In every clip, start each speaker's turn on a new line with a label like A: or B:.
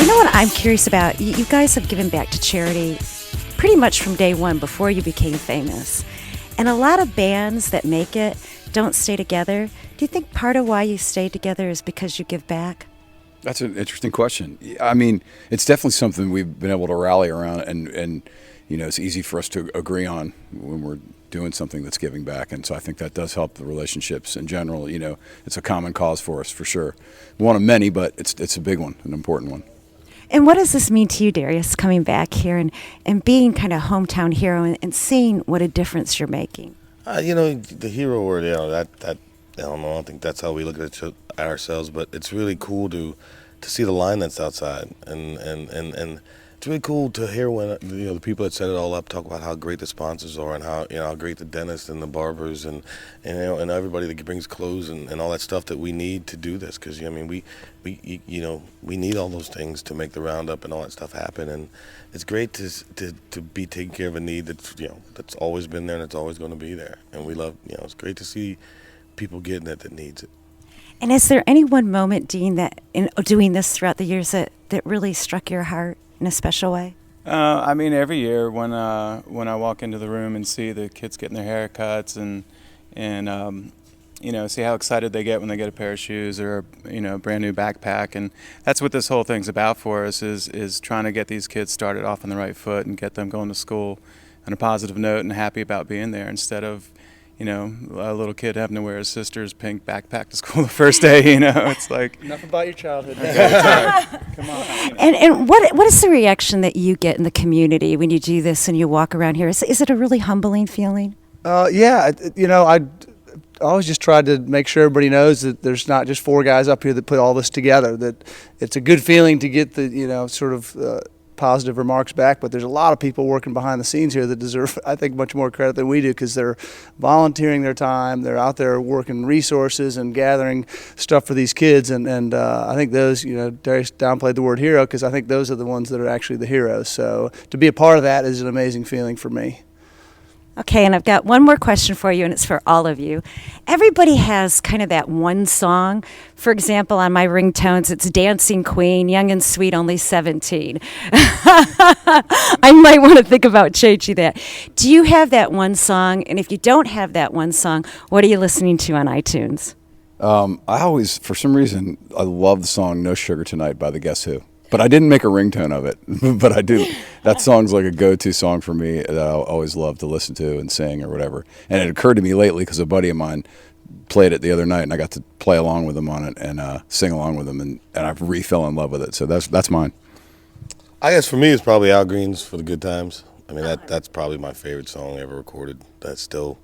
A: You know what I'm curious about? You guys have given back to charity pretty much from day one before you became famous. And a lot of bands that make it don't stay together. Do you think part of why you stay together is because you give back?
B: That's an interesting question. I mean, it's definitely something we've been able to rally around, and you know, it's easy for us to agree on when we're doing something that's giving back. And so I think that does help the relationships in general. You know, it's a common cause for us, for sure. One of many, but it's a big one, an important one.
A: And what does this mean to you, Darius, coming back here and being kind of hometown hero and seeing what a difference you're making?
C: You know, the hero word, you know, that I don't know, I don't think that's how we look at it ourselves, but it's really cool to see the line that's outside, and it's really cool to hear when, you know, the people that set it all up talk about how great the sponsors are and how, you know, how great the dentists and the barbers and you know, and everybody that brings clothes and all that stuff that we need to do this, because I mean we you know, we need all those things to make the roundup and all that stuff happen, and it's great to be taking care of a need that's, you know, that's always been there and it's always going to be there, and we love, you know, it's great to see people getting it that needs it.
A: And is there any one moment, Dean, that in doing this throughout the years that really struck your heart in a special way?
D: I mean, every year when I walk into the room and see the kids getting their haircuts and you know, see how excited they get when they get a pair of shoes or, you know, a brand new backpack, and that's what this whole thing's about for us is trying to get these kids started off on the right foot and get them going to school on a positive note and happy about being there, instead of, you know, a little kid having to wear his sister's pink backpack to school the first day. You know, it's like
E: enough about your childhood.
D: Come on.
A: And what is the reaction that you get in the community when you do this and you walk around here? Is it a really humbling feeling?
E: Yeah, you know, I always just tried to make sure everybody knows that there's not just four guys up here that put all this together, that it's a good feeling to get the, you know, sort of positive remarks back, but there's a lot of people working behind the scenes here that deserve, I think, much more credit than we do, because they're volunteering their time, they're out there working resources and gathering stuff for these kids, and I think those, you know, Darius downplayed the word hero, because I think those are the ones that are actually the heroes. So to be a part of that is an amazing feeling for me.
A: Okay, and I've got one more question for you, and it's for all of you. Everybody has kind of that one song. For example, on my ringtones, it's Dancing Queen, Young and Sweet, Only 17. I might want to think about changing that. Do you have that one song? And if you don't have that one song, what are you listening to on iTunes?
B: I always, for some reason, I love the song No Sugar Tonight by the Guess Who. But I didn't make a ringtone of it, but I do. That song's like a go-to song for me that I always love to listen to and sing or whatever. And it occurred to me lately because a buddy of mine played it the other night, and I got to play along with him on it and sing along with him, and I fell in love with it. So that's mine.
C: I guess for me it's probably Al Green's For the Good Times. I mean, that's probably my favorite song ever recorded. That's still,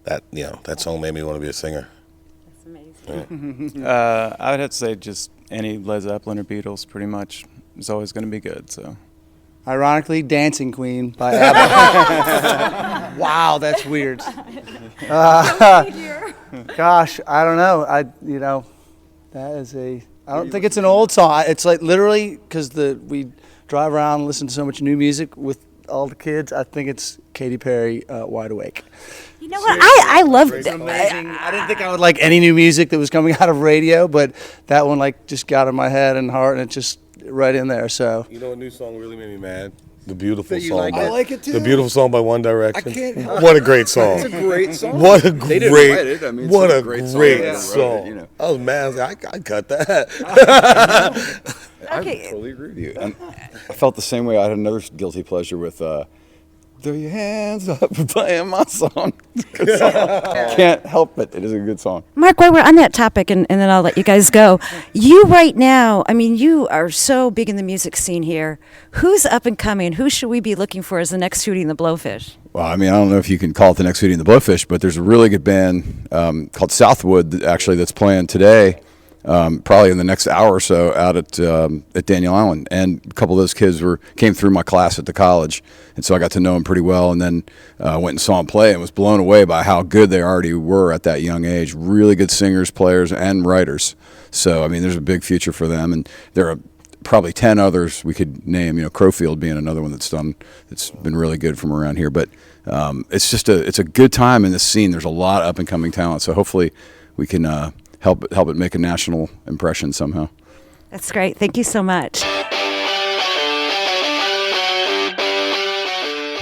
C: that, you know, that song made me want to be a singer.
A: That's amazing.
D: I would have to say just any Led Zeppelin or Beatles pretty much is always going to be good. So,
E: Ironically, Dancing Queen by ABBA. Wow, that's weird. Gosh, I don't know. You know, that is I don't think it's an old song. It's like literally because we drive around and listen to so much new music with all the kids. I think it's Katy Perry, Wide Awake.
A: You know what? I love
E: it. I didn't think I would like any new music that was coming out of radio, but that one like just got in my head and heart, and it's just right in there. So
C: you know, a new song really made me mad. The Beautiful Song.
E: Like
C: I
E: like it too.
C: The Beautiful Song by One Direction.
E: I can't.
C: What a great song.
B: It's a great song.
C: What a
B: They didn't
C: great.
B: write it. I mean,
C: what
B: it's
C: a
B: great
C: great
B: song.
C: song.
B: It, you know.
C: I was mad. I was like, I cut that.
A: Okay.
B: I totally agree with you. And I felt the same way. I had another guilty pleasure with Throw Your Hands Up playing my song. Can't help it. It is a good song.
A: Mark, while we're on that topic, and then I'll let you guys go. You right now, I mean, you are so big in the music scene here. Who's up and coming? Who should we be looking for as the next Hootie and the Blowfish?
B: Well, I mean, I don't know if you can call it the next Hootie and the Blowfish, but there's a really good band called Southwood, actually, that's playing today, probably in the next hour or so, out at Daniel Island. And a couple of those kids came through my class at the college, and so I got to know them pretty well, and then went and saw them play and was blown away by how good they already were at that young age. Really good singers, players, and writers. So, I mean, there's a big future for them, and there are probably 10 others we could name, you know, Crowfield being another one that's been really good from around here. But it's just it's a good time in this scene. There's a lot of up and coming talent, so hopefully we can help it make a national impression somehow.
A: That's great. Thank you so much.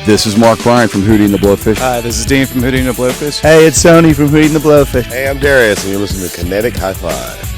B: This is Mark Bryan from Hootie and the Blowfish.
D: Hi, this is Dean from Hootie and the Blowfish.
E: Hey, it's Sony from Hootie and the Blowfish.
C: Hey, I'm Darius, and you're listening to Kinetic High Five.